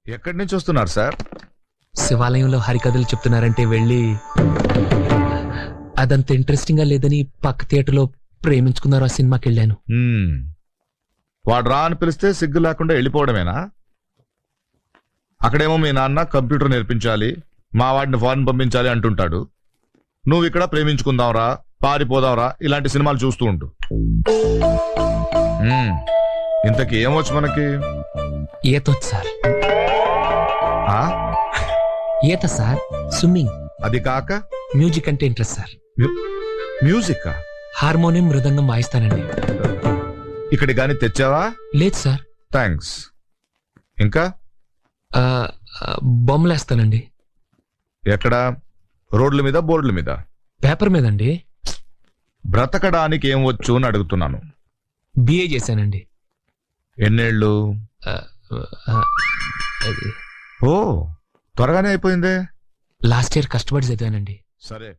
ఎక్కడి నుంచి వస్తున్నారు సార్? శివాలయంలో హరికథలు చెప్తున్నారంటే వెళ్ళి అదంత ఇంట్రెస్టింగ్ గా లేదని పక్క థియేటర్లో ప్రేమించుకున్నారు ఆ సినిమాకి వెళ్ళాను. వాడు రా అని పిలిస్తే సిగ్గు లేకుండా వెళ్ళిపోవడమేనా? అక్కడేమో మీ నాన్న కంప్యూటర్ నేర్పించాలి, మా వాడిని ఫారెన్ పంపించాలి అంటుంటాడు. నువ్వు ఇక్కడ ప్రేమించుకుందాంరా, పారిపోదాంరా ఇలాంటి సినిమాలు చూస్తూ ఉంటూ. ఇంతకీ ఏమొచ్చు మనకి? ఈతొచ్చు సార్. ఆ? ఈత సార్, స్విమ్మింగ్. అది కాక మ్యూజిక్ అంటే ఇంట్రెస్ట్ సార్. మ్యూజిక్? హార్మోనియం, మృదంగం వాయిస్తానండి. ఇక్కడి గాని తెచ్చావా? లేదు సార్. థ్యాంక్స్. ఇంకా ఆ, బొమ్మలేస్తానండి. ఎక్కడ? రోడ్ల మీద, బోర్డుల మీద? పేపర్ మీదండి. బ్రతకడానికి ఏం వచ్చు అని అడుగుతున్నాను. బిఏ చేశానండి. ఎన్నేళ్ళు? ఆ, ఆ, అది ఓ, త్వరగానే అయిపోయిందే. లాస్ట్ ఇయర్ కష్టపడి చదివానండి. సరే.